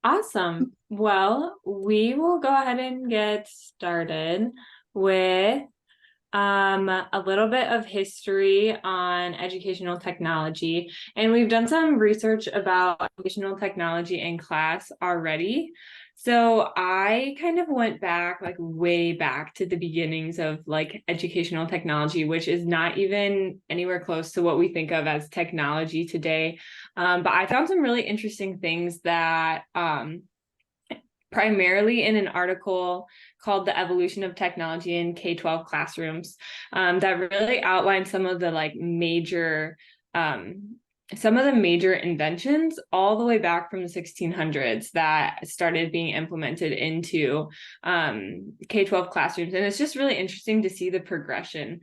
Awesome. Well, we will go ahead and get started with a little bit of history on educational technology. And we've done some research about educational technology in class already. So I kind of went back, like way back to the beginnings of like educational technology, which is not even anywhere close to what we think of as technology today. But I found some really interesting things that primarily in an article called The Evolution of Technology in K-12 Classrooms, that really outlined some of the major inventions all the way back from the 1600s that started being implemented into K-12 classrooms. And it's just really interesting to see the progression,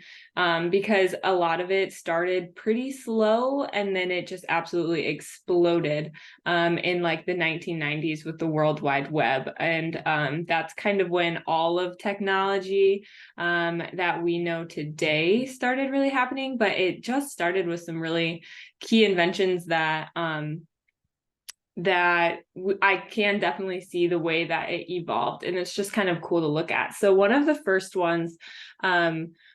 because a lot of it started pretty slow and then it just absolutely exploded in like the 1990s with the World Wide Web. And that's kind of when all of technology that we know today started really happening. But it just started with some really key inventions that I can definitely see the way that it evolved, and it's just kind of cool to look at. So one of the first ones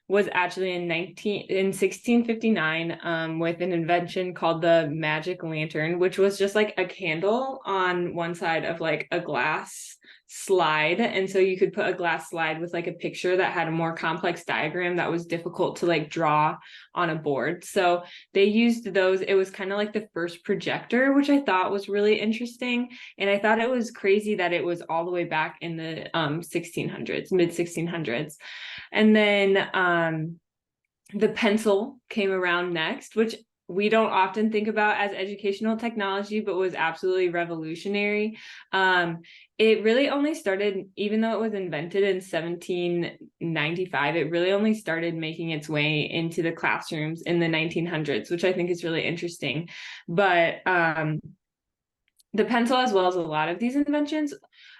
was actually in 1659 with an invention called the magic lantern, which was just like a candle on one side of like a glass slide. And so you could put a glass slide with like a picture that had a more complex diagram that was difficult to like draw on a board. So they used those. It was kind of like the first projector, which I thought was really interesting. And I thought it was crazy that it was all the way back in the 1600s, mid 1600s. And then the pencil came around next, which we don't often think about as educational technology, but was absolutely revolutionary. It really only started, even though it was invented in 1795, it really only started making its way into the classrooms in the 1900s, which I think is really interesting. But the pencil, as well as a lot of these inventions,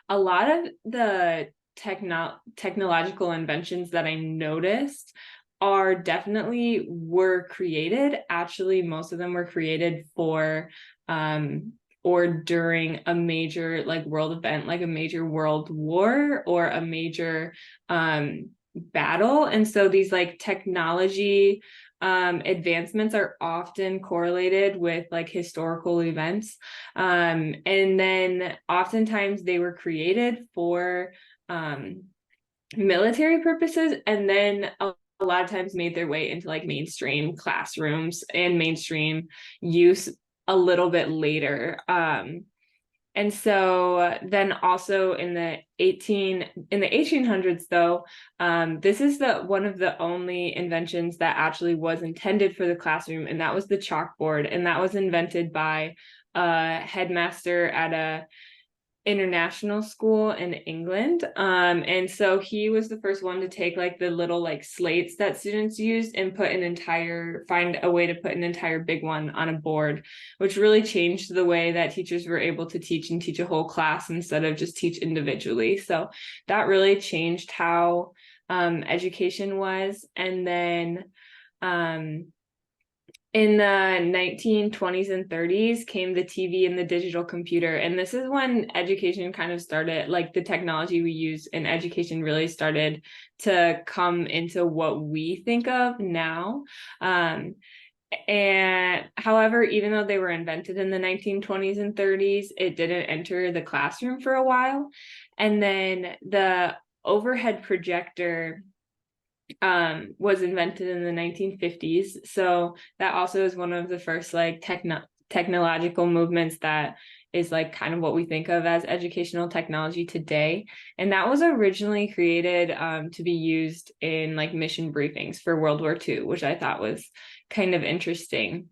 a lot of the technological inventions that I noticed are definitely were created. Actually, most of them were created for or during a major like world event, like a major world war or a major battle. And so these like technology advancements are often correlated with like historical events. And then oftentimes they were created for military purposes, and then a lot of times made their way into like mainstream classrooms and mainstream use a little bit later. And so then also in the 1800s though, this is the one of the only inventions that actually was intended for the classroom, and that was the chalkboard. And that was invented by a headmaster at a international school in England. And so he was the first one to take like the little like slates that students used and find a way to put an entire big one on a board, which really changed the way that teachers were able to teach and teach a whole class instead of just teach individually. So that really changed how education was. And then in the 1920s and 30s came the TV and the digital computer. And this is when education kind of started, like the technology we use in education really started to come into what we think of now. And however, even though they were invented in the 1920s and 30s, it didn't enter the classroom for a while. And then the overhead projector was invented in the 1950s. So that also is one of the first like technological movements that is like kind of what we think of as educational technology today. And that was originally created to be used in like mission briefings for World War II, which I thought was kind of interesting.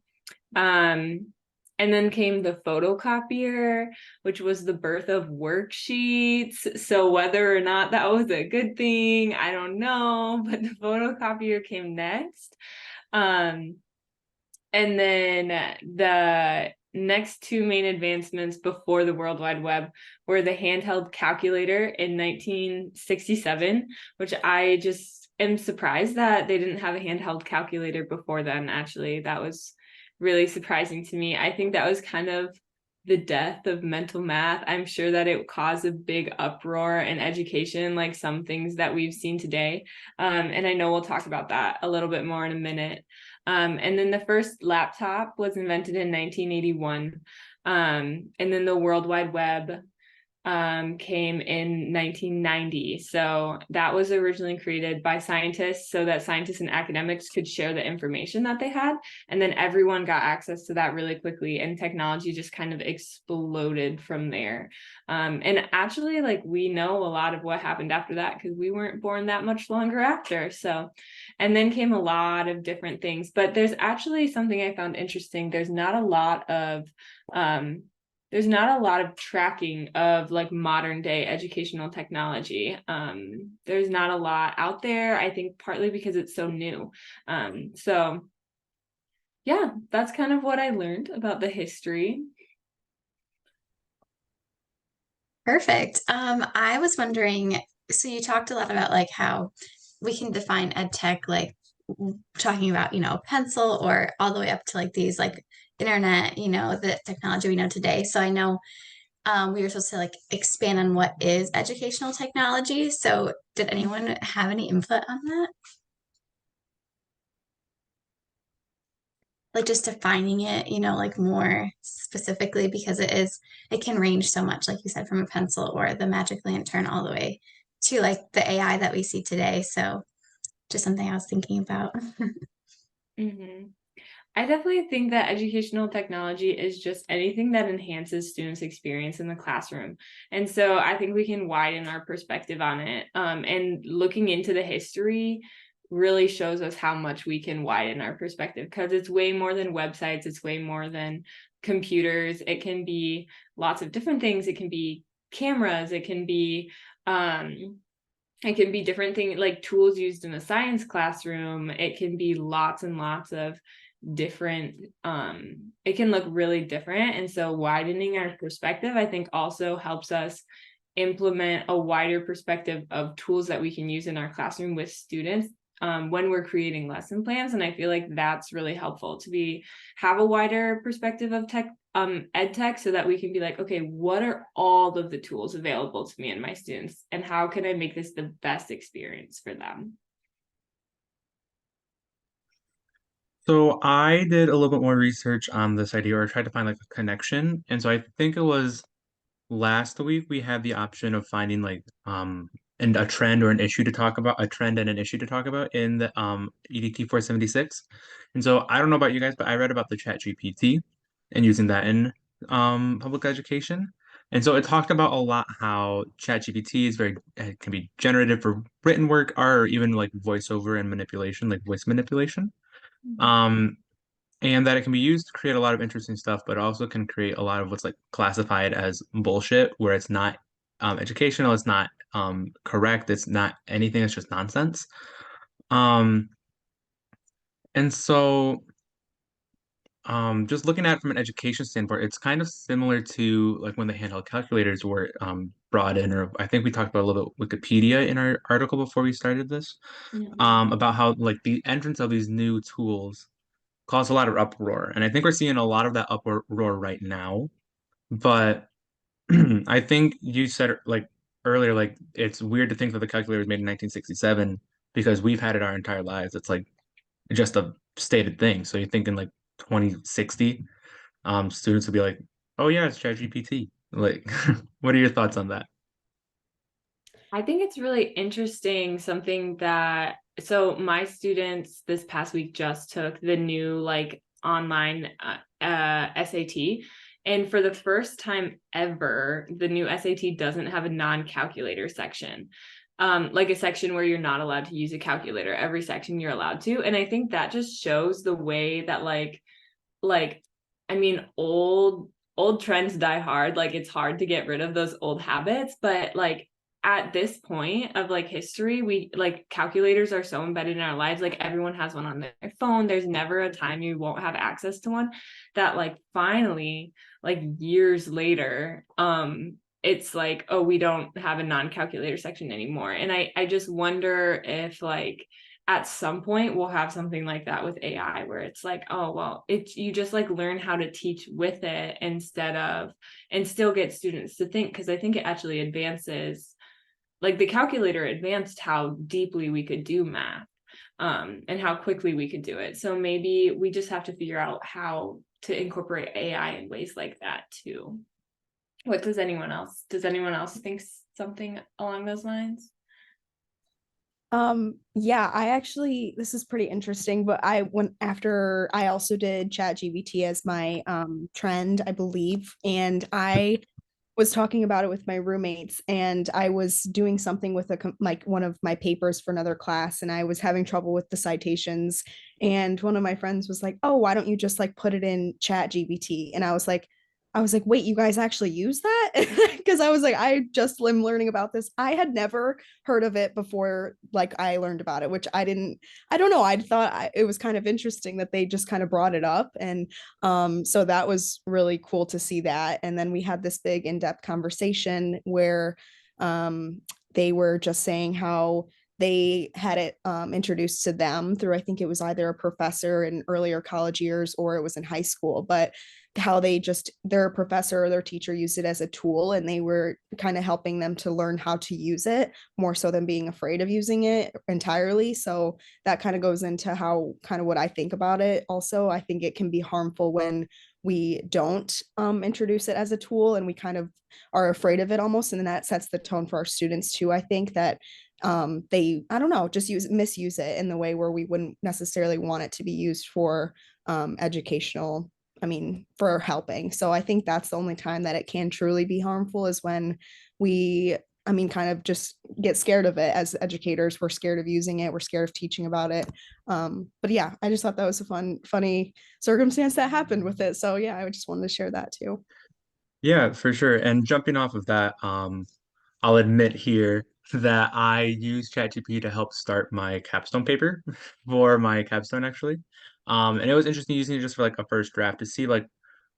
And then came the photocopier, which was the birth of worksheets. So whether or not that was a good thing, I don't know, but the photocopier came next. And then the next two main advancements before the World Wide Web were the handheld calculator in 1967, which I just am surprised that they didn't have a handheld calculator before then. Actually, that was really surprising to me. I think that was kind of the death of mental math. I'm sure that it caused a big uproar in education, like some things that we've seen today. And I know we'll talk about that a little bit more in a minute. And then the first laptop was invented in 1981. And then the World Wide Web came in 1990. So that was originally created by scientists so that scientists and academics could share the information that they had. And then everyone got access to that really quickly, and technology just kind of exploded from there. And actually, like, we know a lot of what happened after that because we weren't born that much longer after. So, and then came a lot of different things. But there's actually something I found interesting. There's not a lot of tracking of like modern day educational technology. There's not a lot out there, I think partly because it's so new. So yeah, that's kind of what I learned about the history. Perfect. I was wondering, so you talked a lot about like how we can define ed tech, like talking about, pencil or all the way up to like these like internet, the technology we know today. So I know we were supposed to like expand on what is educational technology. So did anyone have any input on that? Like just defining it, like more specifically because it can range so much, like you said, from a pencil or the magic lantern all the way to like the AI that we see today. So just something I was thinking about. Mm-hmm. I definitely think that educational technology is just anything that enhances students' experience in the classroom. And so I think we can widen our perspective on it. And looking into the history really shows us how much we can widen our perspective because it's way more than websites, it's way more than computers. It can be lots of different things. It can be cameras, it can be different things like tools used in a science classroom. It can be lots and lots of different it can look really different, and so widening our perspective I think also helps us implement a wider perspective of tools that we can use in our classroom with students when we're creating lesson plans. And I feel like that's really helpful to be have a wider perspective of tech ed tech so that we can be like, okay, what are all of the tools available to me and my students, and how can I make this the best experience for them? So I did a little bit more research on this idea, or tried to find like a connection. And so I think it was last week we had the option of finding like and a trend or an issue to talk about, a trend and an issue to talk about in the EDT 476. And so I don't know about you guys, but I read about the Chat GPT and using that in public education. And so it talked about a lot how Chat GPT is very it can be generative for written work, or even like voiceover and manipulation, like voice manipulation. Um, and that it can be used to create a lot of interesting stuff, but also can create a lot of what's like classified as bullshit, where it's not educational, it's not correct, it's not anything, it's just nonsense. Um, and so just looking at it from an education standpoint, it's kind of similar to like when the handheld calculators were brought in, or I think we talked about a little bit Wikipedia in our article before we started this, Mhm. about how like the entrance of these new tools caused a lot of uproar. And I think we're seeing a lot of that uproar right now. But I think you said like earlier, like it's weird to think that the calculator was made in 1967 because we've had it our entire lives. It's like just a stated thing. So you're thinking like 2060, students would be like, oh yeah, it's ChatGPT. Like, what are your thoughts on that? I think it's really interesting, something that so my students this past week just took the new like online SAT. And for the first time ever, the new SAT doesn't have a non-calculator section. Like a section where you're not allowed to use a calculator. Every section you're allowed to. And I think that just shows the way that like I mean old trends die hard. Like it's hard to get rid of those old habits, but like at this point of like history, we like calculators are so embedded in our lives. Like everyone has one on their phone. There's never a time you won't have access to one. That like finally, like years later, it's like, oh, we don't have a non-calculator section anymore. And I just wonder if like at some point we'll have something like that with AI where it's like, oh, well, it's you just like learn how to teach with it instead of, and still get students to think, because I think it actually advances, like the calculator advanced how deeply we could do math, and how quickly we could do it. So maybe we just have to figure out how to incorporate AI in ways like that too. What does anyone else think something along those lines? Yeah, I actually, this is pretty interesting, but I went after I also did ChatGPT as my trend, I believe, and I was talking about it with my roommates, and I was doing something with like one of my papers for another class, and I was having trouble with the citations, and one of my friends was like, "Oh, why don't you just like put it in ChatGPT?" And I was like, wait, you guys actually use that? Because I was like, I just am learning about this. I had never heard of it before, like I learned about it, which I don't know. I thought it was kind of interesting that they just kind of brought it up. And so that was really cool to see that. And then we had this big in-depth conversation where they were just saying how they had it introduced to them through, I think it was either a professor in earlier college years or it was in high school, but how they just their professor or their teacher used it as a tool, and they were kind of helping them to learn how to use it more so than being afraid of using it entirely. So that kind of goes into how kind of what I think about it. Also, I think it can be harmful when we don't introduce it as a tool and we kind of are afraid of it almost, and then that sets the tone for our students too. I think that they, I don't know, just misuse it in the way where we wouldn't necessarily want it to be used for educational, I mean, for helping. So I think that's the only time that it can truly be harmful is when we, I mean, kind of just get scared of it as educators. We're scared of using it. We're scared of teaching about it. But yeah, I just thought that was a funny circumstance that happened with it. So yeah, I just wanted to share that too. Yeah, for sure. And jumping off of that, I'll admit here that I used ChatGPT to help start my capstone paper for my capstone actually. And it was interesting using it just for like a first draft to see like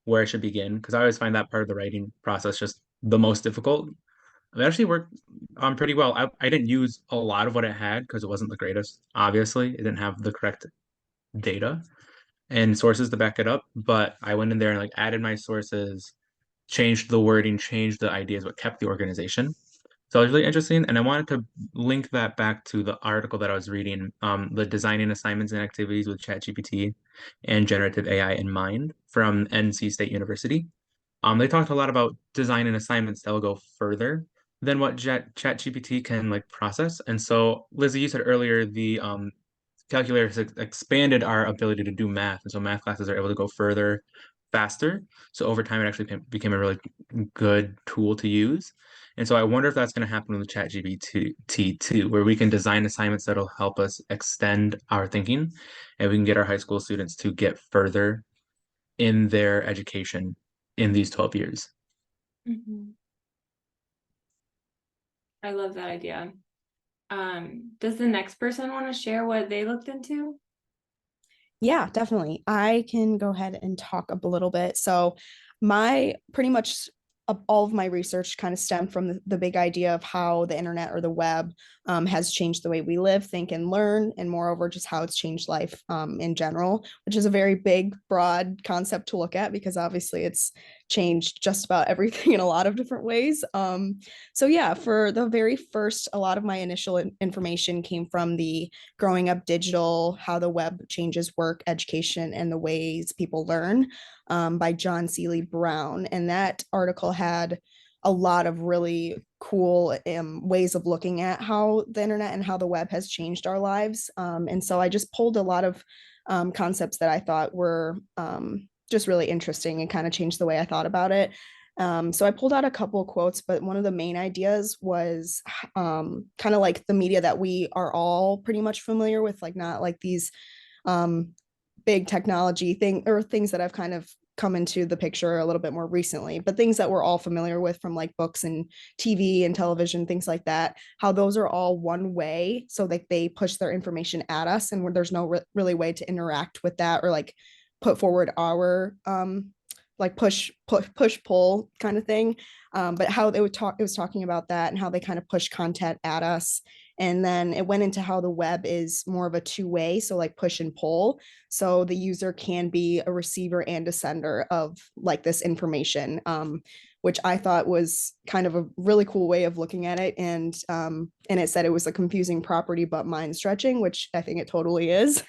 where I should begin because I always find that part of the writing process just the most difficult. It actually worked pretty well. I didn't use a lot of what it had because it wasn't the greatest. Obviously, it didn't have the correct data and sources to back it up, but I went in there and like added my sources, changed the wording, changed the ideas, but kept the organization. So it was really interesting, and I wanted to link that back to the article that I was reading, the designing assignments and activities with ChatGPT and generative AI in mind from NC State University. They talked a lot about designing assignments that will go further than what ChatGPT can like process. And so, Lizzie, you said earlier the calculator has expanded our ability to do math, and so math classes are able to go further, faster. So over time, it actually became a really good tool to use. And so I wonder if that's going to happen with ChatGPT too, where we can design assignments that'll help us extend our thinking, and we can get our high school students to get further in their education in these 12 years. Mhm. I love that idea. Does the next person want to share what they looked into? Yeah, definitely. I can go ahead and talk a little bit. So, my pretty much all of my research kind of stemmed from the big idea of how the internet or the web has changed the way we live, think, and learn, and moreover, just how it's changed life in general, which is a very big, broad concept to look at because obviously it's changed just about everything in a lot of different ways. So, yeah, for the very first, a lot of my initial information came from the Growing Up Digital, How the Web Changes Work, Education, and the Ways People Learn by John Seeley Brown. And that article had a lot of really cool ways of looking at how the internet and how the web has changed our lives. And so I just pulled a lot of concepts that I thought were just really interesting and kind of changed the way I thought about it. So I pulled out a couple of quotes, but one of the main ideas was kind of like the media that we are all pretty much familiar with, like not like these um, big technology things that have kind of come into the picture a little bit more recently, but things that we're all familiar with from like books and TV and television, things like that, how those are all one way so that they push their information at us and where there's no really way to interact with that or like put forward our like push pull kind of thing, but how they would talk, it was talking about that and how they kind of push content at us And then it went into how the web is more of a two-way, so like push and pull. So the user can be a receiver and a sender of like this information, which I thought was kind of a really cool way of looking at it. And it said it was a confusing property, but mind stretching, which I think it totally is,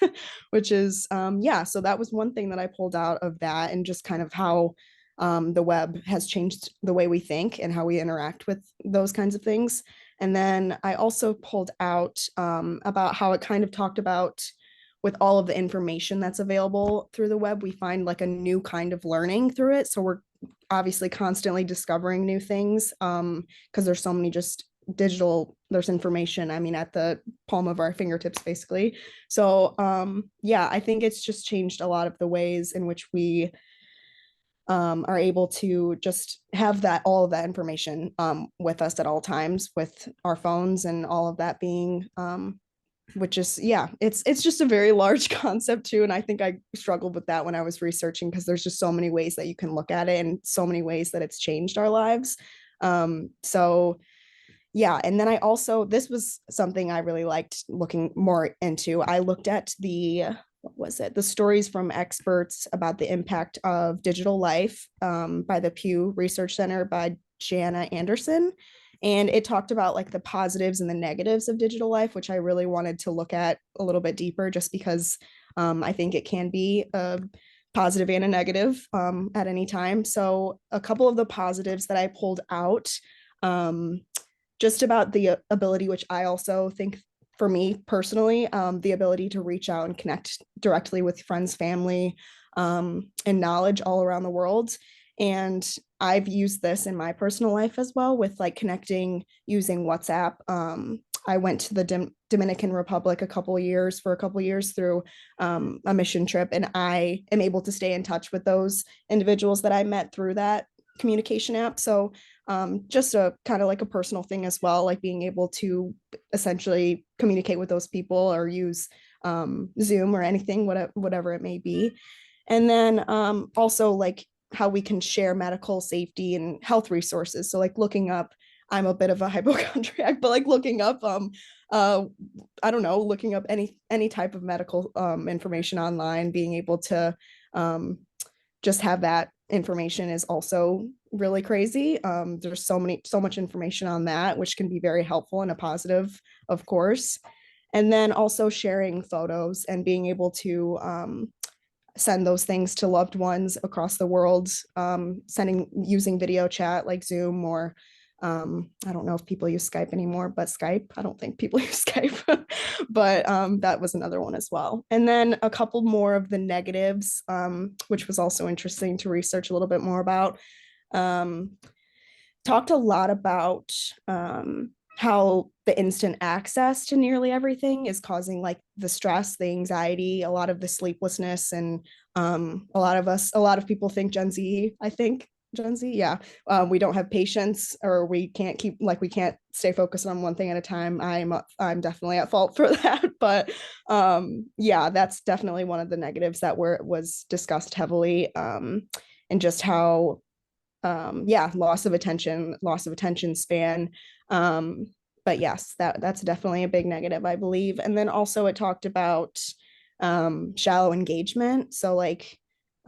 which is yeah. So that was one thing that I pulled out of that, and just kind of how the web has changed the way we think and how we interact with those kinds of things. And then I also pulled out about how it kind of talked about with all of the information that's available through the web, we find like a new kind of learning through it. So we're obviously constantly discovering new things because there's so many just digital, there's information, I mean, at the palm of our fingertips, basically. So yeah, I think it's just changed a lot of the ways in which we are able to just have that all of that information with us at all times with our phones and all of that being which is yeah, it's just a very large concept too, and I think I struggled with that when I was researching because there's just so many ways that you can look at it and so many ways that it's changed our lives. So yeah, and then I also, this was something I really liked looking more into. I looked at the, what was it, the stories from experts about the impact of digital life by the Pew Research Center by Jana Anderson. And it talked about like the positives and the negatives of digital life, which I really wanted to look at a little bit deeper just because I think it can be a positive and a negative at any time. So a couple of the positives that I pulled out, just about the ability, which I also think for me personally, the ability to reach out and connect directly with friends, family, and knowledge all around the world. And I've used this in my personal life as well with like connecting using WhatsApp. I went to the Dominican Republic a couple years through a mission trip, and I am able to stay in touch with those individuals that I met through that communication app. So just a kind of like a personal thing as well, like being able to essentially communicate with those people or use Zoom or anything, whatever it may be. And then also like how we can share medical safety and health resources. So like looking up, I'm a bit of a hypochondriac, but like looking up I don't know, looking up any type of medical information online, being able to just have that information is also really crazy. There's so much information on that, which can be very helpful and a positive, of course. And then also sharing photos and being able to send those things to loved ones across the world, using video chat like Zoom or I don't know if people use Skype anymore, but Skype, I don't think people use Skype, but that was another one as well. And then a couple more of the negatives, which was also interesting to research a little bit more about. Talked a lot about how the instant access to nearly everything is causing like the stress, the anxiety, a lot of the sleeplessness, and a lot of people think Gen Z, I think Gen Z, yeah, we don't have patience, or we can't stay focused on one thing at a time. I'm definitely at fault for that, but yeah, that's definitely one of the negatives that was discussed heavily, and just how yeah, loss of attention span. But yes, that's definitely a big negative, I believe. And then also it talked about shallow engagement. So like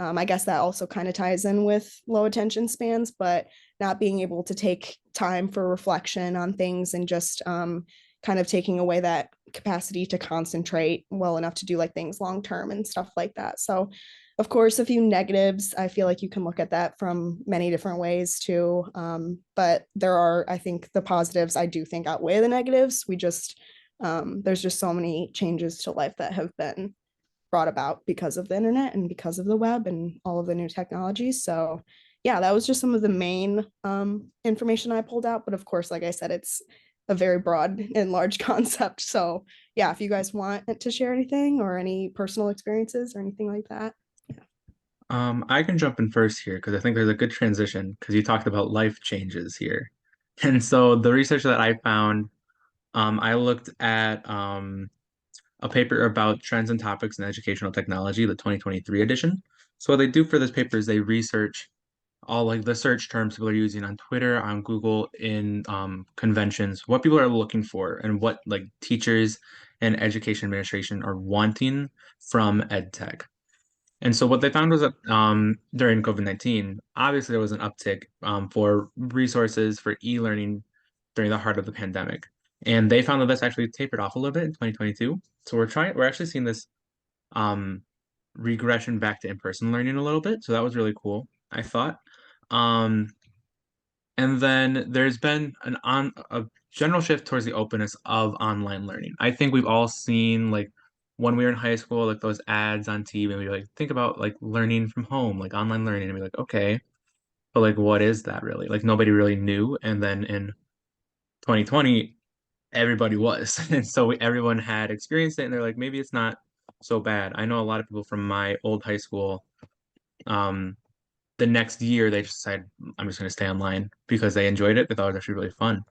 I guess that also kind of ties in with low attention spans, but not being able to take time for reflection on things and just kind of taking away that capacity to concentrate well enough to do like things long term and stuff like that. So of course, a few negatives. I feel like you can look at that from many different ways too. But there are, I think the positives I do think outweigh the negatives. There's just so many changes to life that have been brought about because of the internet and because of the web and all of the new technologies. So yeah, that was just some of the main information I pulled out. But of course, like I said, it's a very broad and large concept. So yeah, if you guys want to share anything or any personal experiences or anything like that. I can jump in first here because I think there's a good transition because you talked about life changes here. And so the research that I found, I looked at a paper about trends and topics in educational technology, the 2023 edition. So what they do for this paper is they research all like the search terms people are using on Twitter, on Google, in conventions, what people are looking for, and what like teachers and education administration are wanting from ed tech. And so what they found was that during COVID-19, obviously there was an uptick for resources for e-learning during the heart of the pandemic. And they found that this actually tapered off a little bit in 2022. So we're actually seeing this um, regression back to in-person learning a little bit. So that was really cool, I thought. Um, and then there's been a general shift towards the openness of online learning. I think we've all seen like when we were in high school, like those ads on TV, and we like think about like learning from home, like online learning, and be like, okay, but like what is that really? Like nobody really knew. And then in 2020, everybody was. And so everyone had experienced it, and they're like, maybe it's not so bad. I know a lot of people from my old high school, um, the next year they just decided I'm just going to stay online because they enjoyed it. They thought it was actually really fun.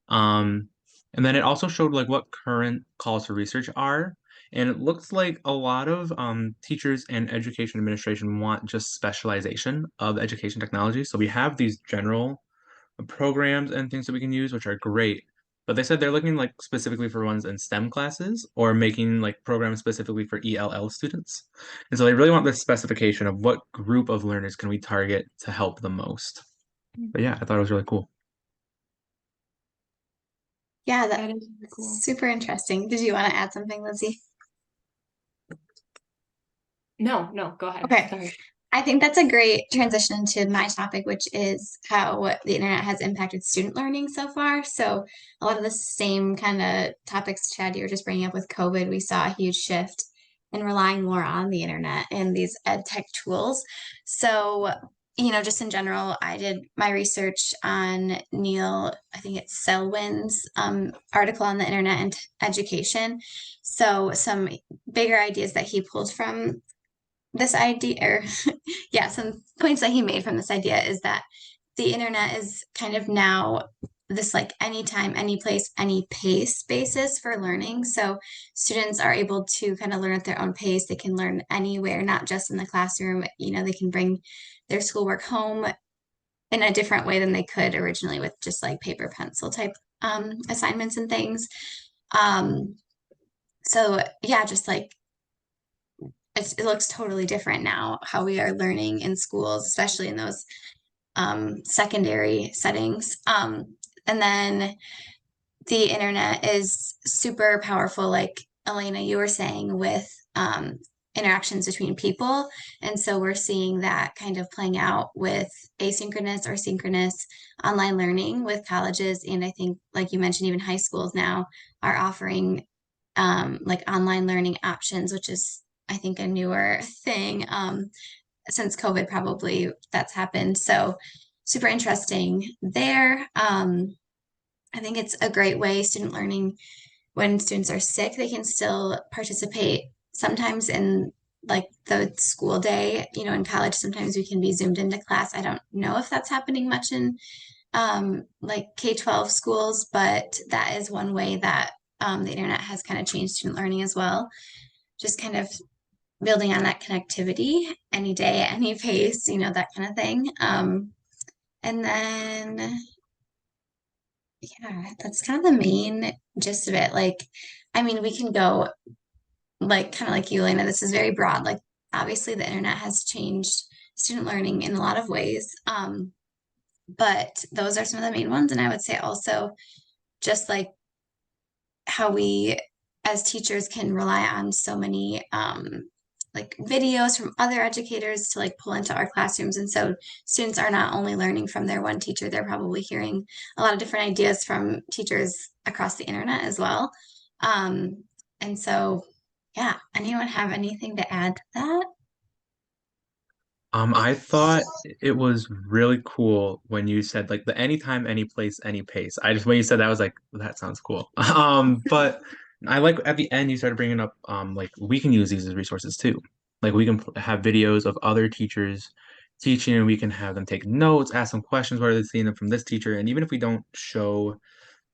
Um, and then it also showed like what current calls for research are. And it looks like a lot of teachers and education administration want just specialization of education technology. So we have these general programs and things that we can use, which are great. But they said they're looking like specifically for ones in STEM classes or making like programs specifically for ELL students. And so they really want this specification of what group of learners can we target to help the most. But yeah, I thought it was really cool. Yeah, That that's is really cool. super interesting. Did you want to add something, Lizzie? No, no, go ahead. Okay. Sorry. I think that's a great transition to my topic, which is how the internet has impacted student learning so far. So, a lot of the same kind of topics, Chad, you were just bringing up with COVID, we saw a huge shift in relying more on the internet and these ed tech tools. So, just in general, I did my research on Neil, I think it's Selwyn's article on the internet and education. So, some bigger ideas that he pulled from this idea, or yeah, some points that he made from this idea is that the internet is kind of now this like anytime, any place, any pace basis for learning. So students are able to kind of learn at their own pace. They can learn anywhere, not just in the classroom. They can bring their schoolwork home in a different way than they could originally with just like paper pencil type assignments and things. Um, so yeah, just like it looks totally different now how we are learning in schools, especially in those secondary settings. And then the internet is super powerful, like Elena, you were saying, with interactions between people. And so we're seeing that kind of playing out with asynchronous or synchronous online learning with colleges. And I think, like you mentioned, even high schools now are offering like online learning options, which is, I think, a newer thing since COVID, probably that's happened. So super interesting there. I think it's a great way student learning when students are sick, they can still participate sometimes in like the school day, in college, sometimes we can be zoomed into class. I don't know if that's happening much in like K-12 schools, but that is one way that the internet has kind of changed student learning as well. Just kind of building on that connectivity any day, any pace, that kind of thing. And then, yeah, that's kind of the main gist of it. Like, I mean, we can go like kind of like you, Lena, this is very broad. Like, obviously, the internet has changed student learning in a lot of ways. But those are some of the main ones. And I would say also just like how we as teachers can rely on so many like videos from other educators to like pull into our classrooms. And so students are not only learning from their one teacher, they're probably hearing a lot of different ideas from teachers across the internet as well. And so, yeah, anyone have anything to add to that? I thought it was really cool when you said like the anytime, any place, any pace. I just when you said that I was like, that sounds cool. But I like at the end you started bringing up like we can use these as resources too. Like we can have videos of other teachers teaching, and we can have them take notes, ask them questions, what are they seeing them from this teacher, and even if we don't show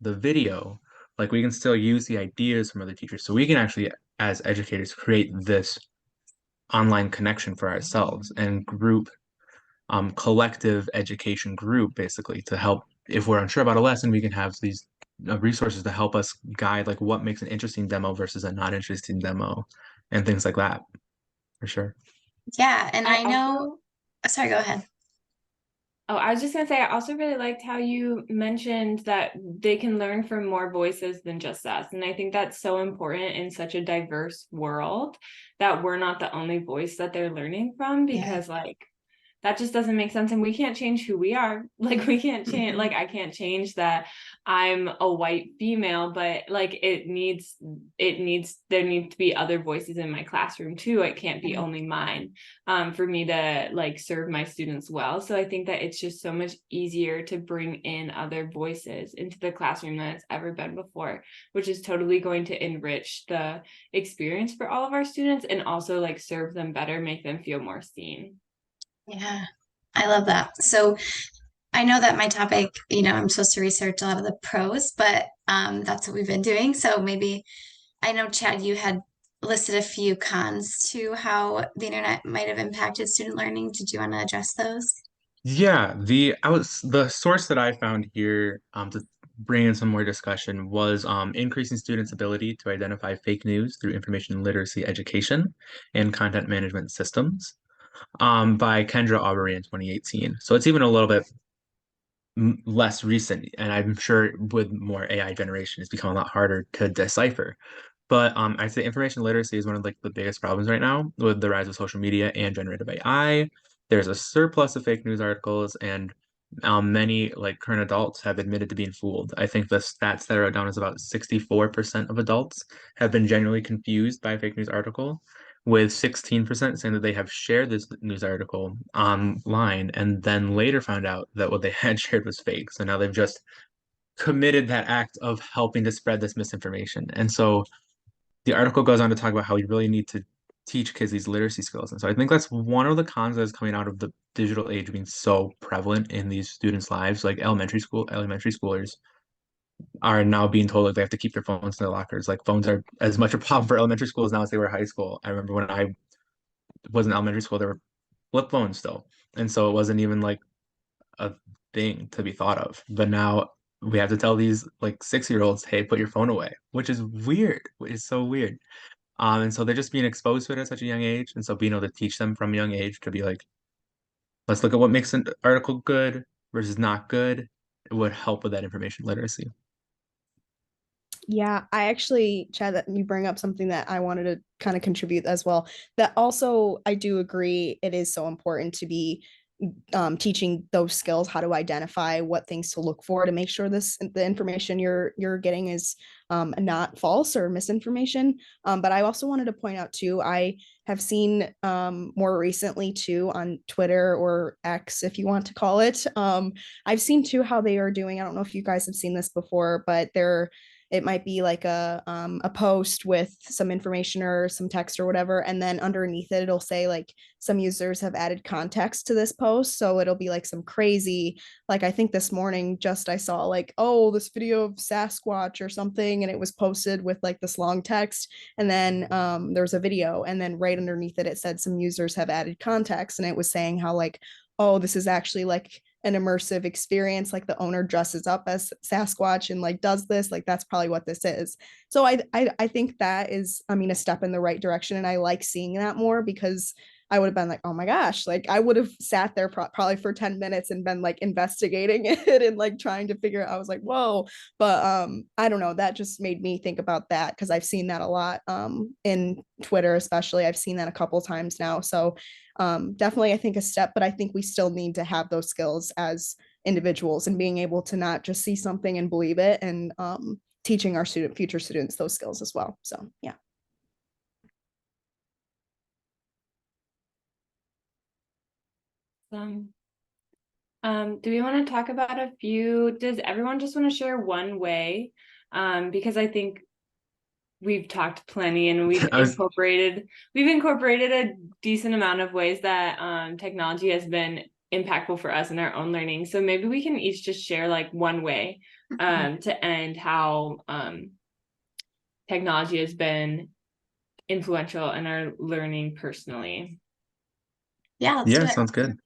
the video, like we can still use the ideas from other teachers. So we can actually, as educators, create this online connection for ourselves and group collective education group, basically, to help if we're unsure about a lesson, we can have these resources to help us guide like what makes an interesting demo versus a not interesting demo and things like that, for sure. Yeah, and I I know, also sorry, go ahead. Oh, I was just gonna say, I also really liked how you mentioned that they can learn from more voices than just us. And I think that's so important in such a diverse world that we're not the only voice that they're learning from, Yeah. because like that just doesn't make sense. And we can't change who we are. Like we can't change, Mhm. like I can't change that I'm a white female, but like there needs to be other voices in my classroom too. It can't be Mhm. only mine for me to like serve my students well. So I think that it's just so much easier to bring in other voices into the classroom than it's ever been before, which is totally going to enrich the experience for all of our students and also like serve them better, make them feel more seen. Yeah, I love that. So I know that my topic, I'm supposed to research a lot of the pros, but that's what we've been doing. So maybe I know, Chad, you had listed a few cons to how the internet might have impacted student learning. Did you want to address those? Yeah, the source that I found here to bring in some more discussion was increasing students' ability to identify fake news through information literacy education and content management systems by Kendra Aubrey in 2018. So it's even a little bit less recent, and I'm sure with more AI generation, it's become a lot harder to decipher. But I'd say information literacy is one of like the biggest problems right now with the rise of social media and generative AI. There's a surplus of fake news articles, and many like current adults have admitted to being fooled. I think the stats that I wrote down is about 64% of adults have been genuinely confused by a fake news article, with 16% saying that they have shared this news article online and then later found out that what they had shared was fake. So now they've just committed that act of helping to spread this misinformation. And so the article goes on to talk about how you really need to teach kids these literacy skills. And so I think that's one of the cons that is coming out of the digital age being so prevalent in these students' lives. Like elementary schoolers are now being told like they have to keep their phones in their lockers. Like phones are as much a problem for elementary schools now as they were high school. I remember when I was in elementary school, there were flip phones still. And so it wasn't even like a thing to be thought of. But now we have to tell these like 6-year-olds, hey, put your phone away, which is weird. It's so weird. And so they're just being exposed to it at such a young age. And so being able to teach them from a young age to be like, let's look at what makes an article good versus not good, it would help with that information literacy. Yeah, I actually, Chad, that you bring up something that I wanted to kind of contribute as well. That also, I do agree, it is so important to be teaching those skills, how to identify what things to look for to make sure the information you're getting is not false or misinformation. But I also wanted to point out too, I have seen more recently too on Twitter or X, if you want to call it. I've seen too how they are doing. I don't know if you guys have seen this before, but it might be like a post with some information or some text or whatever, and then underneath it it'll say like some users have added context to this post, so it'll be like some crazy, like I think this morning just I saw like, oh, this video of Sasquatch or something, and it was posted with like this long text, and then there's a video, and then right underneath it it said some users have added context, and it was saying how like, oh, this is actually like an immersive experience, like the owner dresses up as Sasquatch and like does this, like that's probably what this is. So I think that is, I mean, a step in the right direction, and I like seeing that more, because I would have been like, oh my gosh, like I would have sat there probably for 10 minutes and been like investigating it and like trying to figure out. I was like, whoa. But I don't know, that just made me think about that, because I've seen that a lot in Twitter, especially. I've seen that a couple times now. So definitely I think a step, but I think we still need to have those skills as individuals and being able to not just see something and believe it, and teaching our future students those skills as well. So yeah. Um, do we want to talk about a few? Does everyone just want to share one way? Because I think we've talked plenty and I was we've incorporated a decent amount of ways that technology has been impactful for us in our own learning. So maybe we can each just share like one way to end how technology has been influential in our learning personally. Yeah, let's do yeah, it. sounds good.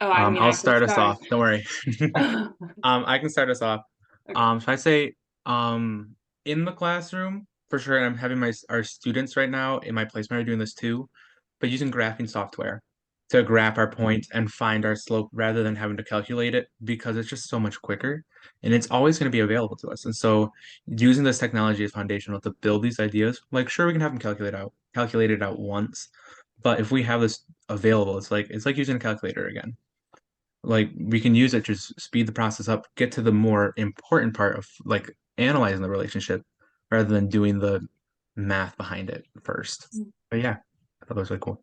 Oh, I mean, I'll I can start us start. off. Don't worry. I can start us off. Okay. So I say, in the classroom for sure. And I'm having our students right now in my placement are doing this too, but using graphing software to graph our points and find our slope rather than having to calculate it because it's just so much quicker and it's always going to be available to us. And so using this technology is foundational to build these ideas. Like, sure, we can have them calculate it out once, but if we have this available, it's like using a calculator again. Like we can use it to speed the process up, get to the more important part of like analyzing the relationship rather than doing the math behind it first. But yeah, I thought that was really cool.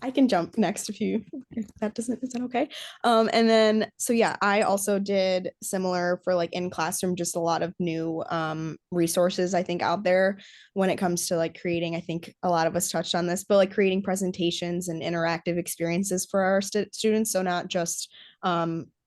I can jump next if that doesn't, is that okay? And then, so yeah, I also did similar for like in classroom, just a lot of new resources I think out there when it comes to like creating, I think a lot of us touched on this, but like creating presentations and interactive experiences for our students. So not just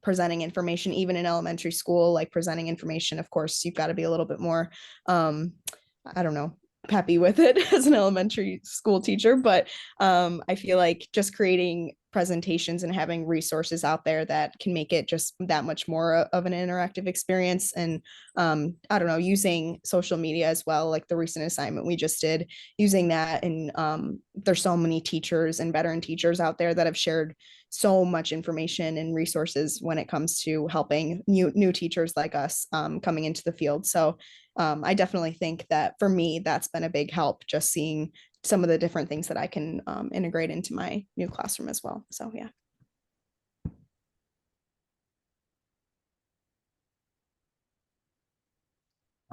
presenting information, even in elementary school, like presenting information, of course, you've got to be a little bit more, I don't know, peppy with it as an elementary school teacher, but I feel like just creating presentations and having resources out there that can make it just that much more of an interactive experience. And I don't know, using social media as well, like the recent assignment we just did, using that. And there's so many teachers and veteran teachers out there that have shared so much information and resources when it comes to helping new teachers like us coming into the field. So I definitely think that for me, that's been a big help, just seeing some of the different things that I can integrate into my new classroom as well. So yeah.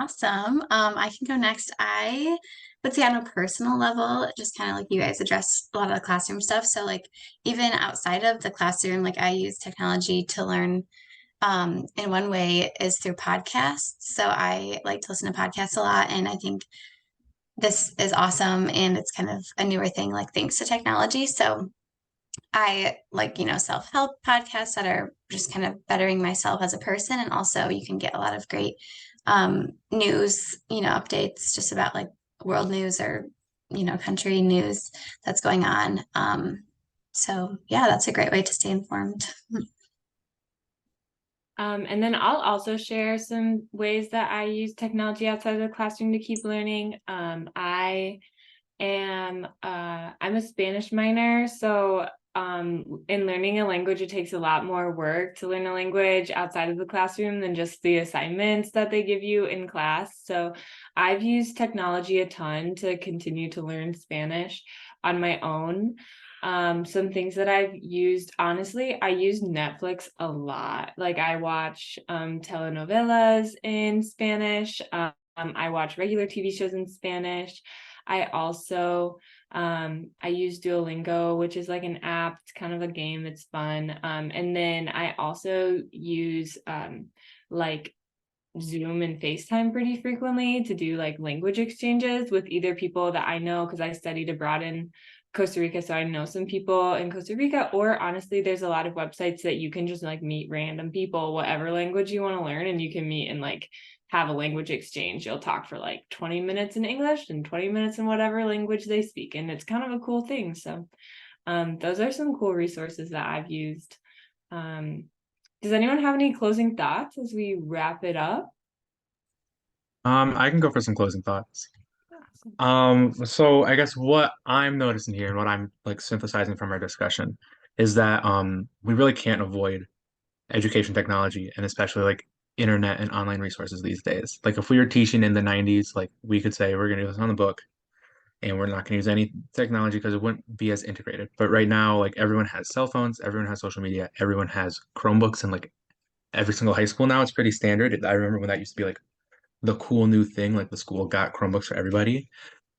Awesome. I can go next. I would say on a personal level, just kind of like you guys address a lot of the classroom stuff. So like even outside of the classroom, like I use technology to learn in one way is through podcasts. So I like to listen to podcasts a lot, and I think this is awesome and it's kind of a newer thing, like thanks to technology. So I like, self-help podcasts that are just kind of bettering myself as a person. And also you can get a lot of great news, updates just about like world news or, country news that's going on. So yeah, that's a great way to stay informed. And then I'll also share some ways that I use technology outside of the classroom to keep learning. I'm a Spanish minor, so in learning a language, it takes a lot more work to learn a language outside of the classroom than just the assignments that they give you in class. So I've used technology a ton to continue to learn Spanish on my own. Some things that I've used, honestly, I use Netflix a lot. Like I watch telenovelas in Spanish. I watch regular TV shows in Spanish. I also I use Duolingo, which is like an app. It's kind of a game. It's fun. And then I also use like Zoom and FaceTime pretty frequently to do like language exchanges with either people that I know because I studied abroad in Costa Rica, so I know some people in Costa Rica, or honestly, there's a lot of websites that you can just like meet random people, whatever language you want to learn, and you can meet and like have a language exchange. You'll talk for like 20 minutes in English and 20 minutes in whatever language they speak, and it's kind of a cool thing. So those are some cool resources that I've used. Does anyone have any closing thoughts as we wrap it up? I can go for some closing thoughts. So I guess what I'm noticing here and what I'm like synthesizing from our discussion is that we really can't avoid education technology and especially like internet and online resources these days. Like if we were teaching in the 90s, like we could say we're gonna do this on the book and we're not gonna use any technology because it wouldn't be as integrated. But right now, like everyone has cell phones, everyone has social media, everyone has Chromebooks, and like every single high school now it's pretty standard. I remember when that used to be like the cool new thing, like the school got Chromebooks for everybody.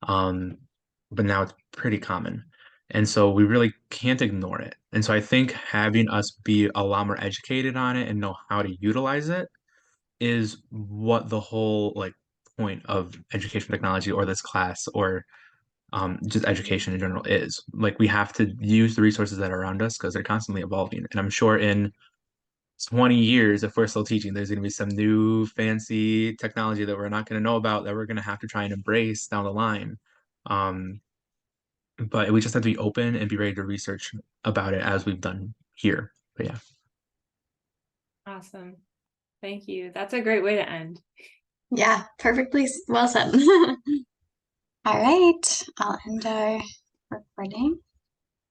Um, but now it's pretty common. And so we really can't ignore it. And so I think having us be a lot more educated on it and know how to utilize it is what the whole like point of education technology or this class or just education in general is. Like we have to use the resources that are around us because they're constantly evolving. And I'm sure in 20 years, if we're still teaching, there's going to be some new fancy technology that we're not going to know about that we're going to have to try and embrace down the line. Um, but we just have to be open and be ready to research about it as we've done here. But yeah. Awesome. Thank you. That's a great way to end. Yeah, perfectly well said. All right, I'll end our recording.